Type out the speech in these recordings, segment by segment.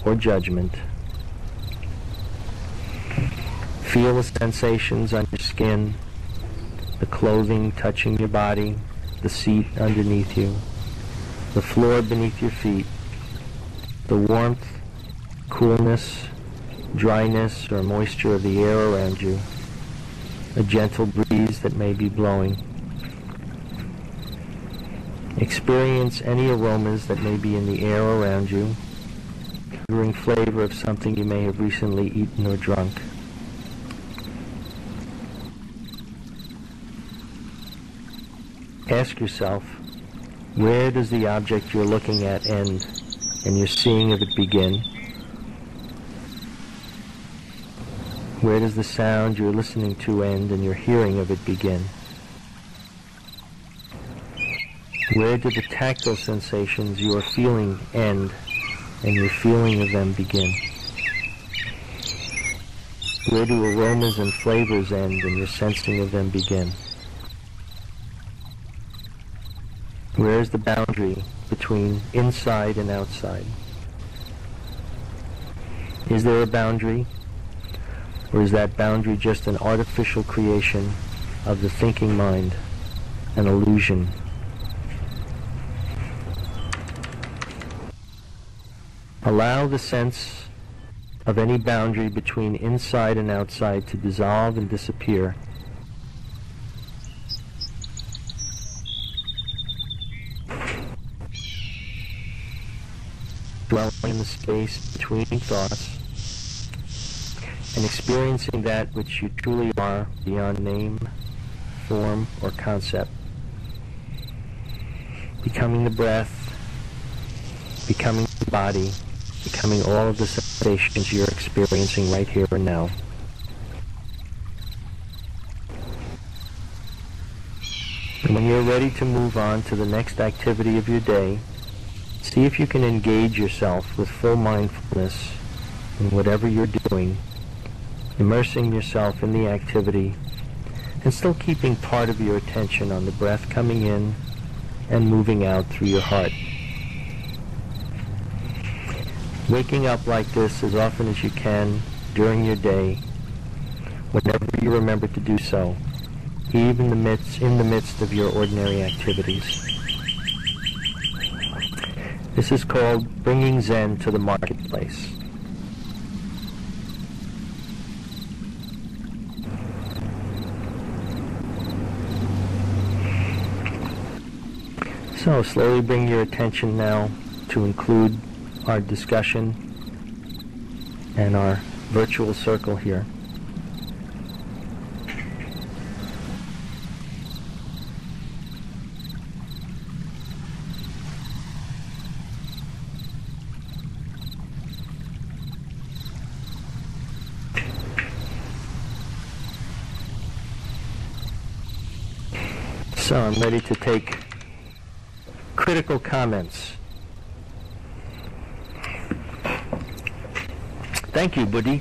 or judgment. Feel the sensations on your skin, the clothing touching your body, the seat underneath you, the floor beneath your feet, the warmth, coolness, dryness, or moisture of the air around you, a gentle breeze that may be blowing. Experience any aromas that may be in the air around you, lingering flavor of something you may have recently eaten or drunk. Ask yourself, where does the object you're looking at end and your seeing of it begin? Where does the sound you're listening to end and your hearing of it begin? Where do the tactile sensations you are feeling end and your feeling of them begin? Where do aromas and flavors end and your sensing of them begin? Where is the boundary between inside and outside? Is there a boundary, or is that boundary just an artificial creation of the thinking mind, an illusion? Allow the sense of any boundary between inside and outside to dissolve and disappear. Dwelling in the space between thoughts and experiencing that which you truly are beyond name, form, or concept. Becoming the breath, becoming the body, becoming all of the sensations you're experiencing right here and now. And when you're ready to move on to the next activity of your day, see if you can engage yourself with full mindfulness in whatever you're doing, immersing yourself in the activity, and still keeping part of your attention on the breath coming in and moving out through your heart. Waking up like this as often as you can during your day, whenever you remember to do so, even in the midst of your ordinary activities. This is called bringing Zen to the marketplace. So slowly bring your attention now to include our discussion and our virtual circle here. So I'm ready to take critical comments. Thank you, Buddhi.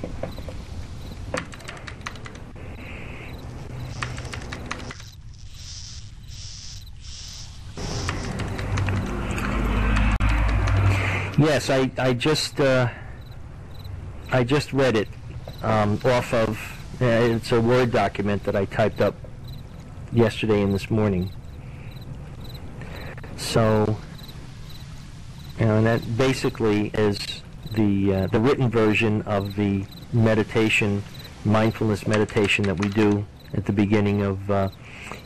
Yes, I just read it off of. It's a Word document that I typed up yesterday and this morning. So, and that basically is the written version of the meditation, mindfulness meditation that we do at the beginning of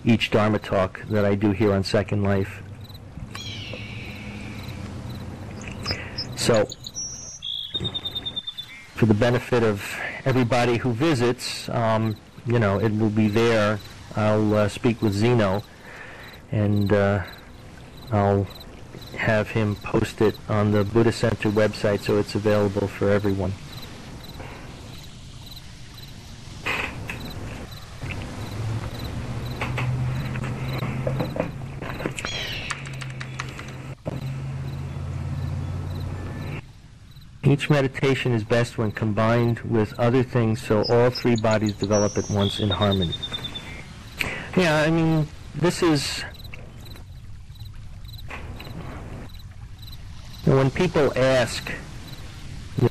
each Dharma talk that I do here on Second Life. So, for the benefit of everybody who visits, it will be there. I'll speak with Zeno, and I'll have him post it on the Buddha Center website so it's available for everyone. Each meditation is best when combined with other things so all three bodies develop at once in harmony. Yeah, I mean, this is... When people ask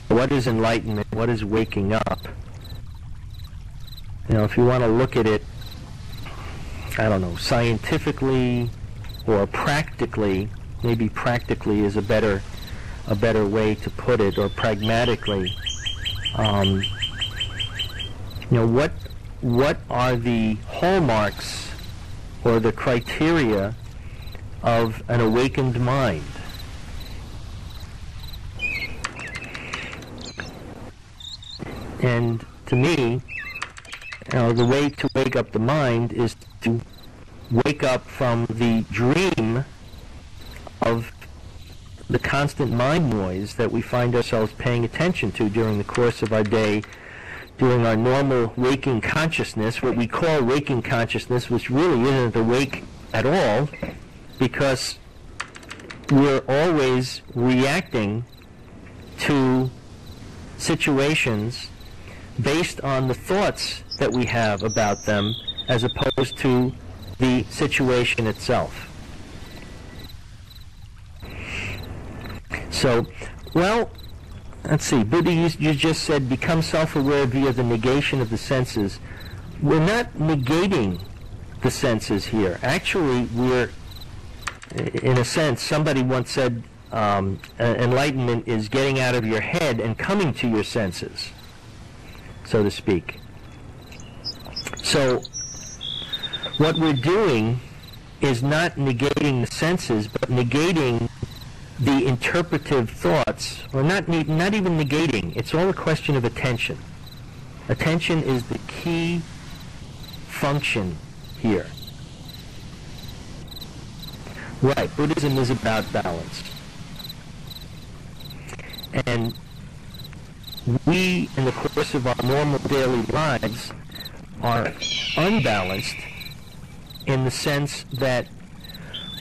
What is enlightenment? What is waking up? If you want to look at it, I don't know, scientifically or practically, maybe practically is a better way to put it, or pragmatically. What are the hallmarks or the criteria of an awakened mind? And to me, the way to wake up the mind is to wake up from the dream of the constant mind noise that we find ourselves paying attention to during the course of our day, during our normal waking consciousness, what we call waking consciousness, which really isn't awake at all, because we're always reacting to situations based on the thoughts that we have about them as opposed to the situation itself. So, well, let's see, Buddha, you just said become self-aware via the negation of the senses. We're not negating the senses here. Actually, we're, in a sense, somebody once said enlightenment is getting out of your head and coming to your senses, so to speak. So what we're doing is not negating the senses, but negating the interpretive thoughts, or not even negating. It's all a question of attention. Attention is the key function here. Right, Buddhism is about balance. And we, in the course of our normal daily lives, are unbalanced in the sense that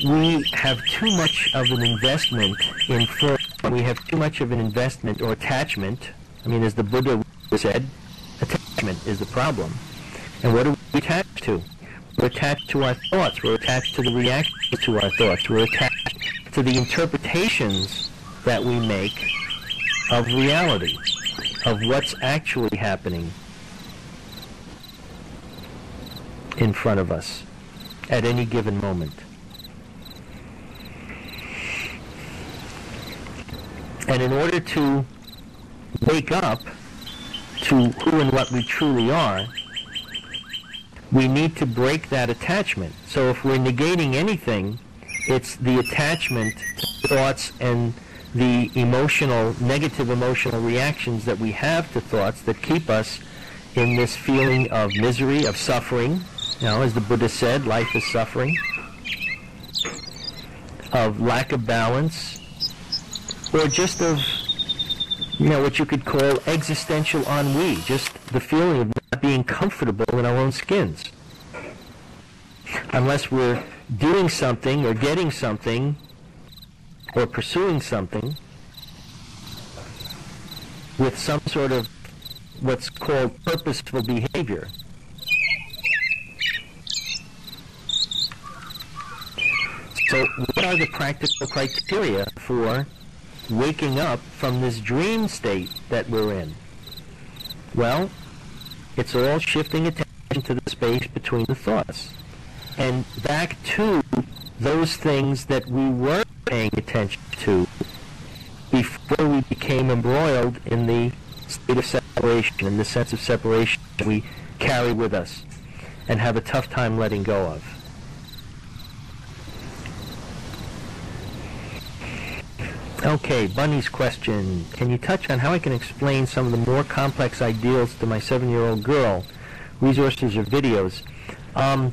we have too much of an investment in form. We have too much of an investment or attachment. I mean, as the Buddha said, attachment is the problem. And what are we attached to? We're attached to our thoughts. We're attached to the reactions to our thoughts. We're attached to the interpretations that we make of reality, of what's actually happening in front of us at any given moment. And in order to wake up to who and what we truly are, we need to break that attachment. So if we're negating anything, it's the attachment to thoughts and the negative emotional reactions that we have to thoughts that keep us in this feeling of misery, of suffering. As the Buddha said, life is suffering, of lack of balance, or just of, what you could call existential ennui, just the feeling of not being comfortable in our own skins. Unless we're doing something or getting something or pursuing something with some sort of what's called purposeful behavior. So what are the practical criteria for waking up from this dream state that we're in? Well, it's all shifting attention to the space between the thoughts and back to those things that we were paying attention to before we became embroiled in the state of separation, in the sense of separation that we carry with us and have a tough time letting go of. Okay, Bunny's question. Can you touch on how I can explain some of the more complex ideals to my 7-year-old girl? Resources or videos? I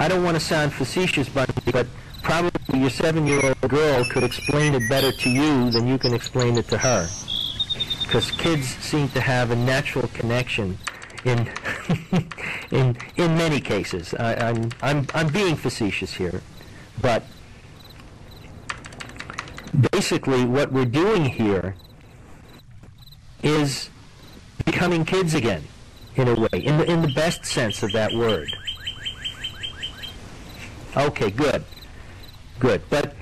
don't want to sound facetious, Bunny, but probably your 7-year-old girl could explain it better to you than you can explain it to her. Because kids seem to have a natural connection in in many cases. I'm being facetious here, but basically what we're doing here is becoming kids again, in a way, in the best sense of that word. Okay, good. But